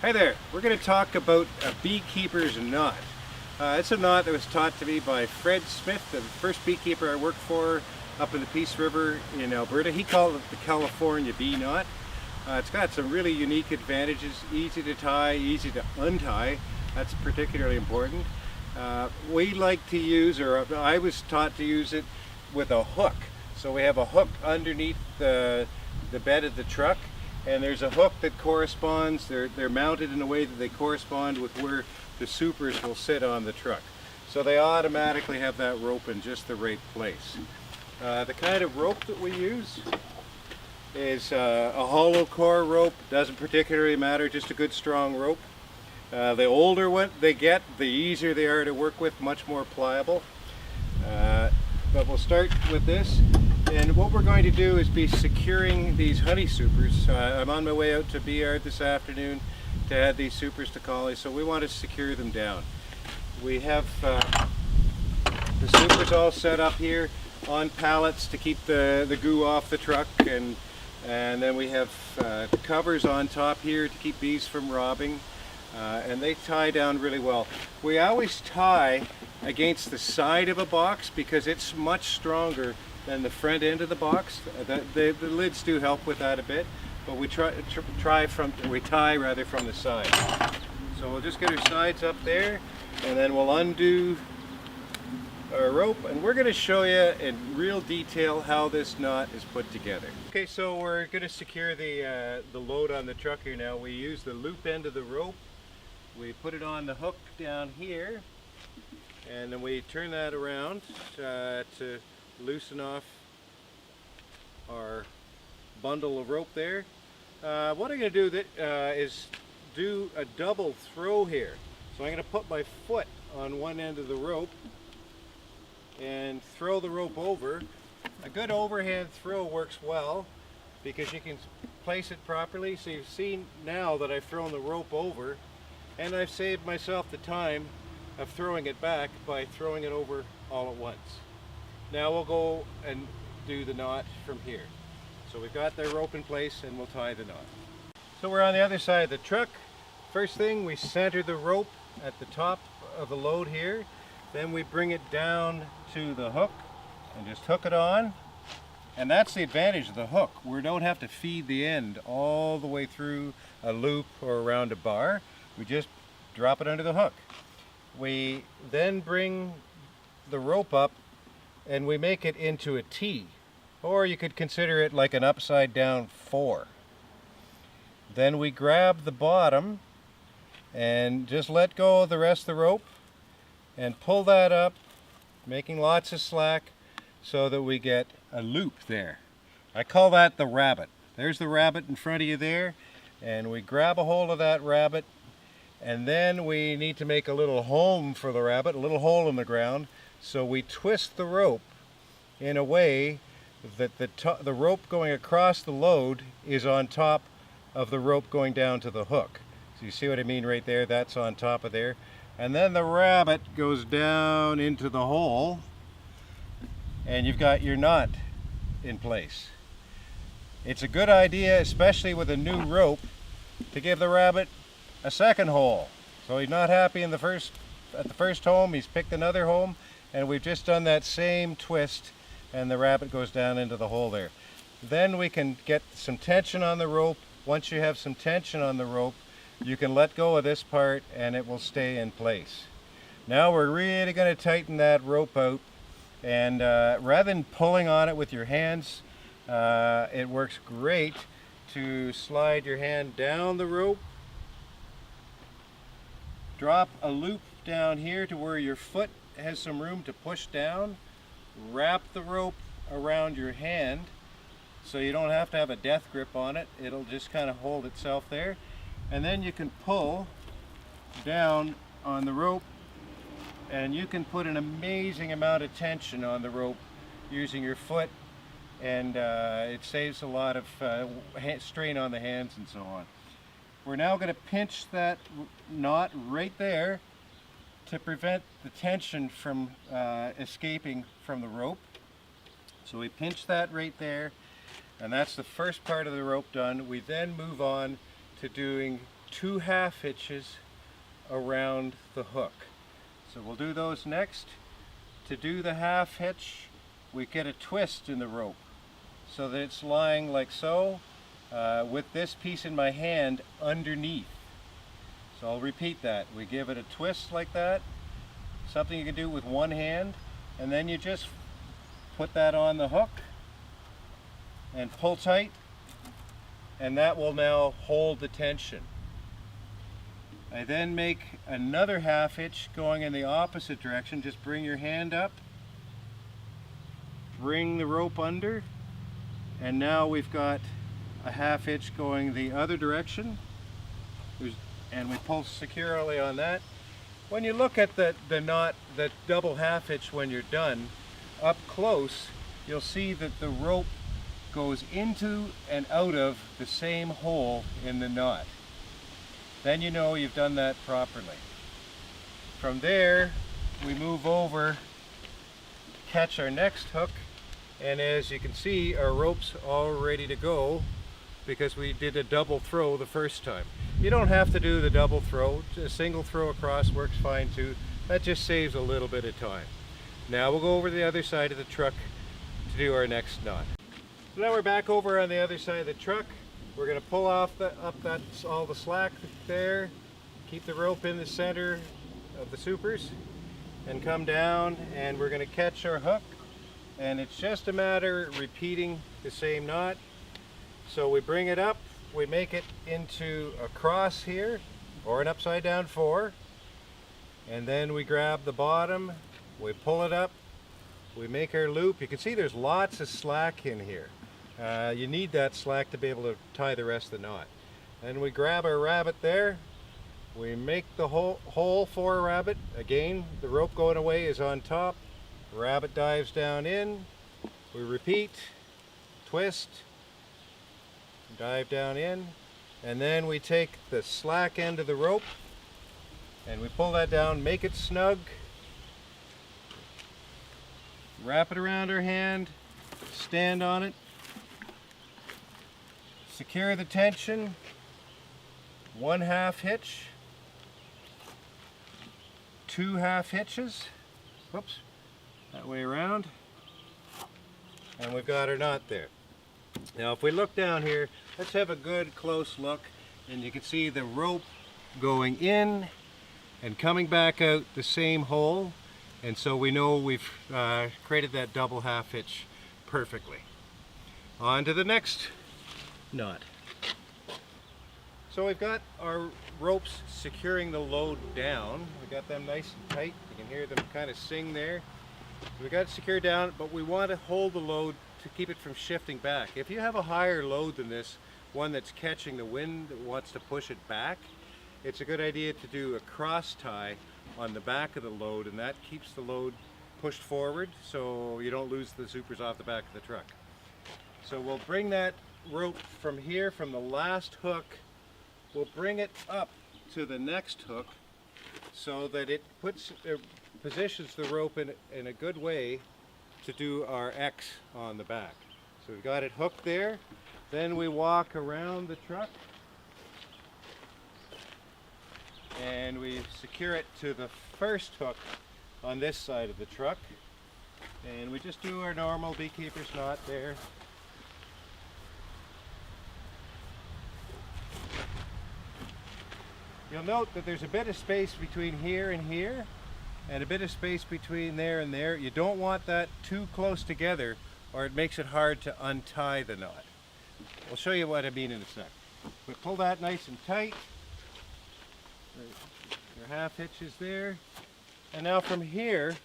Hi there, we're going to talk about a beekeeper's knot. It's a knot that was taught to me by Fred Smith, the first beekeeper I worked for up in the Peace River in Alberta. He called it the California bee knot. It's got some really unique advantages, easy to tie, easy to untie. That's particularly important. We like to use, or I was taught to use it with a hook. So we have a hook underneath the bed of the truck, and there's a hook that corresponds, they're mounted in a way that they correspond with where the supers will sit on the truck. So they automatically have that rope in just the right place. The kind of rope that we use is a hollow core rope. Doesn't particularly matter, just a good strong rope. The older one they get, the easier they are to work with, much more pliable. But we'll start with this. And what we're going to do is be securing these honey supers. I'm on my way out to Bee Yard this afternoon to add these supers to collies, so we want to secure them down. We have the supers all set up here on pallets to keep the goo off the truck, and then we have covers on top here to keep bees from robbing, and they tie down really well. We always tie against the side of a box because it's much stronger than the front end of the box. The lids do help with that a bit, but we tie from the side. So we'll just get our sides up there, and then we'll undo our rope, and we're going to show you in real detail how this knot is put together. Okay, so we're going to secure the load on the truck here now. We use the loop end of the rope. We put it on the hook down here, and then we turn that around to loosen off our bundle of rope there. What I'm going to do is do a double throw here. So I'm going to put my foot on one end of the rope and throw the rope over. A good overhand throw works well because you can place it properly. So you've seen now that I've thrown the rope over, and I've saved myself the time of throwing it back by throwing it over all at once. Now we'll go and do the knot from here. So we've got the rope in place, and we'll tie the knot. So we're on the other side of the truck. First thing, we center the rope at the top of the load here. Then we bring it down to the hook and just hook it on. And that's the advantage of the hook. We don't have to feed the end all the way through a loop or around a bar. We just drop it under the hook. We then bring the rope up and we make it into a T, or you could consider it like an upside down 4. Then we grab the bottom and just let go of the rest of the rope and pull that up, making lots of slack so that we get a loop there. I call that the rabbit. There's the rabbit in front of you there, and we grab a hold of that rabbit, and then we need to make a little home for the rabbit, a little hole in the ground. So we twist the rope in a way that the rope going across the load is on top of the rope going down to the hook. So you see what I mean right there? That's on top of there. And then the rabbit goes down into the hole, and you've got your knot in place. It's a good idea, especially with a new rope, to give the rabbit a second hole. So he's not happy at the first home, he's picked another home, and we've just done that same twist, and the rabbit goes down into the hole there. Then we can get some tension on the rope. Once you have some tension on the rope, you can let go of this part and it will stay in place. Now we're really going to tighten that rope out, and rather than pulling on it with your hands, it works great to slide your hand down the rope, drop a loop down here to where your foot has some room to push down, wrap the rope around your hand so you don't have to have a death grip on it. It'll just kind of hold itself there, and then you can pull down on the rope, and you can put an amazing amount of tension on the rope using your foot, and it saves a lot of strain on the hands and so on. We're now going to pinch that knot right there to prevent the tension from escaping from the rope. So we pinch that right there, and that's the first part of the rope done. We then move on to doing 2 half hitches around the hook. So we'll do those next. To do the half hitch, we get a twist in the rope so that it's lying like so, with this piece in my hand underneath. So I'll repeat that. We give it a twist like that, something you can do with one hand, and then you just put that on the hook and pull tight, and that will now hold the tension. I then make another half hitch going in the opposite direction. Just bring your hand up, bring the rope under, and now we've got a half hitch going the other direction. And we pull securely on that. When you look at the knot, the double half hitch when you're done, up close, you'll see that the rope goes into and out of the same hole in the knot. Then you know you've done that properly. From there, we move over, catch our next hook, and as you can see, our rope's all ready to go because we did a double throw the first time. You don't have to do the double throw. A single throw across works fine too. That just saves a little bit of time. Now we'll go over the other side of the truck to do our next knot. So now we're back over on the other side of the truck. We're going to pull off all the slack there, keep the rope in the center of the supers, and come down, and we're going to catch our hook. And it's just a matter of repeating the same knot. So we bring it up, we make it into a cross here, or an upside down 4, and then we grab the bottom, we pull it up, we make our loop. You can see there's lots of slack in here. You need that slack to be able to tie the rest of the knot. Then we grab our rabbit there, we make the hole for a rabbit. Again, the rope going away is on top, rabbit dives down in, we repeat, twist, dive down in, and then we take the slack end of the rope and we pull that down, make it snug, wrap it around our hand, stand on it, secure the tension, 1 half hitch, 2 half hitches, whoops, that way around, and we've got our knot there. Now if we look down here, let's have a good close look, and you can see the rope going in and coming back out the same hole, and so we know we've created that double half hitch perfectly. On to the next knot. So we've got our ropes securing the load down. We got them nice and tight. You can hear them kind of sing there. So we got it secured down, but we want to hold the load to keep it from shifting back. If you have a higher load than this, one that's catching the wind that wants to push it back, it's a good idea to do a cross tie on the back of the load, and that keeps the load pushed forward so you don't lose the supers off the back of the truck. So we'll bring that rope from here, from the last hook, we'll bring it up to the next hook so that it positions the rope in a good way to do our X on the back. So we've got it hooked there, then we walk around the truck and we secure it to the first hook on this side of the truck, and we just do our normal beekeeper's knot there. You'll note that there's a bit of space between here and here, and a bit of space between there and there. You don't want that too close together, or it makes it hard to untie the knot. I'll show you what I mean in a sec. We pull that nice and tight. Your half hitches there. And now from here,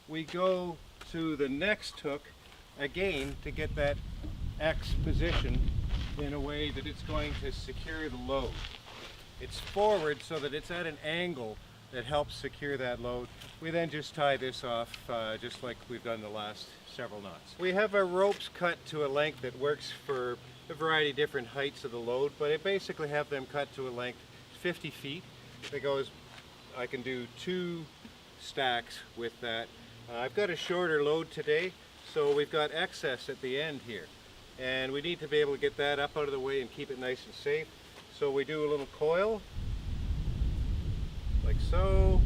we go to the next hook again to get that X position in a way that it's going to secure the load. It's forward so that it's at an angle that helps secure that load. We then just tie this off just like we've done the last several knots. We have our ropes cut to a length that works for a variety of different heights of the load, but I basically have them cut to a length 50 feet. Because I can do 2 stacks with that. I've got a shorter load today, so we've got excess at the end here. And we need to be able to get that up out of the way and keep it nice and safe. So we do a little coil, like so,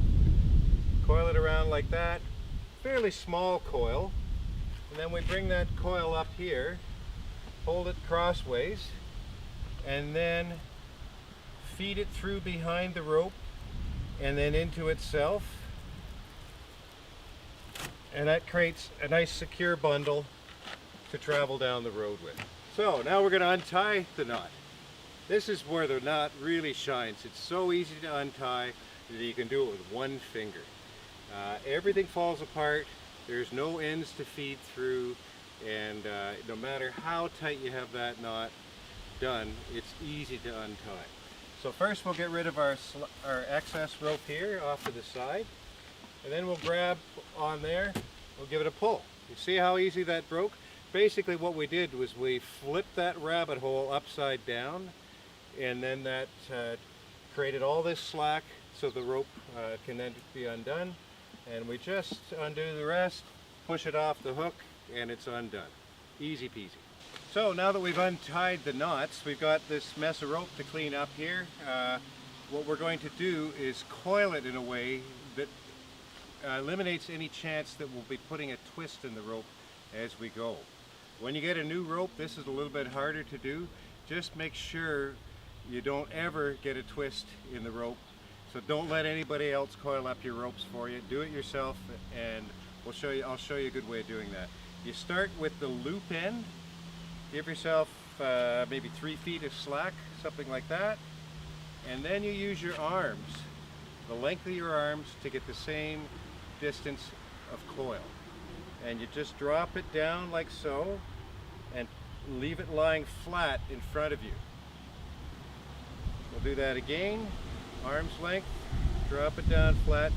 coil it around like that, fairly small coil, and then we bring that coil up here, hold it crossways, and then feed it through behind the rope and then into itself, and that creates a nice secure bundle to travel down the road with. So now we're going to untie the knot. This is where the knot really shines. It's so easy to untie that you can do it with one finger. Everything falls apart, there's no ends to feed through, and no matter how tight you have that knot done, it's easy to untie. So first we'll get rid of our excess rope here off to the side, and then we'll grab on there, we'll give it a pull. You see how easy that broke? Basically what we did was we flipped that rabbit hole upside down, and then that created all this slack so the rope can then be undone, and we just undo the rest, push it off the hook, and it's undone. Easy peasy. So now that we've untied the knots, we've got this mess of rope to clean up here. What we're going to do is coil it in a way that eliminates any chance that we'll be putting a twist in the rope as we go. When you get a new rope, this is a little bit harder to do. Just make sure you don't ever get a twist in the rope. So don't let anybody else coil up your ropes for you. Do it yourself, and I'll show you a good way of doing that. You start with the loop end. Give yourself maybe 3 feet of slack, something like that. And then you use your arms, the length of your arms, to get the same distance of coil. And you just drop it down like so, and leave it lying flat in front of you. We'll do that again, arm's length, drop it down flat,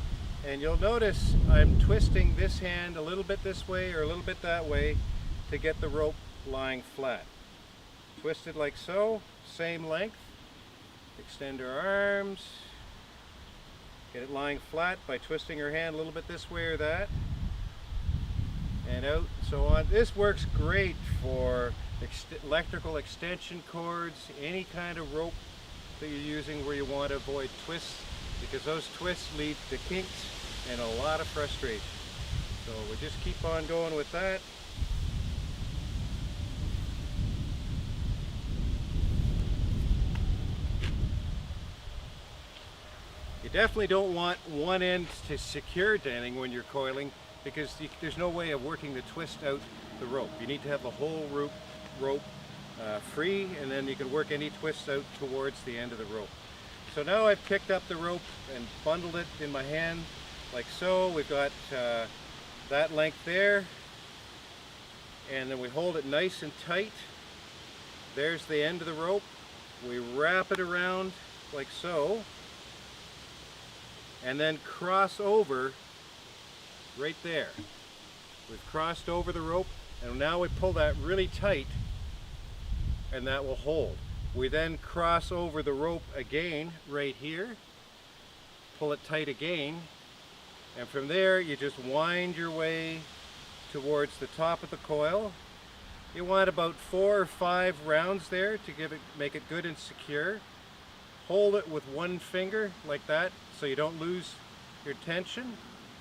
and you'll notice I'm twisting this hand a little bit this way or a little bit that way to get the rope lying flat. Twist it like so, same length, extend our arms, get it lying flat by twisting her hand a little bit this way or that, and out, so on. This works great for electrical extension cords, any kind of rope that you're using where you want to avoid twists, because those twists lead to kinks and a lot of frustration. So we just keep on going with that. You definitely don't want one end to secure to anything when you're coiling, because there's no way of working the twist out the rope. You need to have the whole rope free, and then you can work any twist out towards the end of the rope. So now I've picked up the rope and bundled it in my hand like so. We've got that length there, and then we hold it nice and tight. There's the end of the rope. We wrap it around like so, and then cross over right there. We've crossed over the rope, and now we pull that really tight, and that will hold. We then cross over the rope again right here, pull it tight again, and from there you just wind your way towards the top of the coil. You want about 4 or 5 rounds there to make it good and secure. Hold it with one finger like that so you don't lose your tension.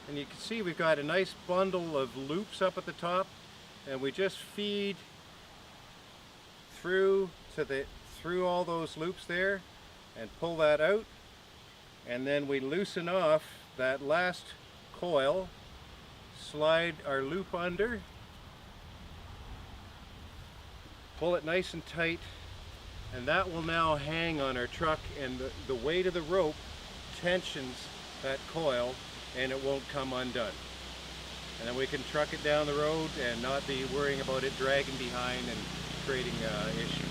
And you can see we've got a nice bundle of loops up at the top, and we just feed through all those loops there and pull that out, and then we loosen off that last coil, slide our loop under, pull it nice and tight, and that will now hang on our truck, and the weight of the rope tensions that coil and it won't come undone. And then we can truck it down the road and not be worrying about it dragging behind and creating issues.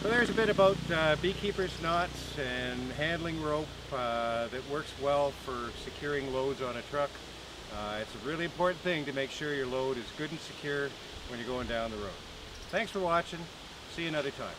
So there's a bit about Beekeepers knots and handling rope that works well for securing loads on a truck. It's a really important thing to make sure your load is good and secure when you're going down the road. Thanks for watching. See you another time.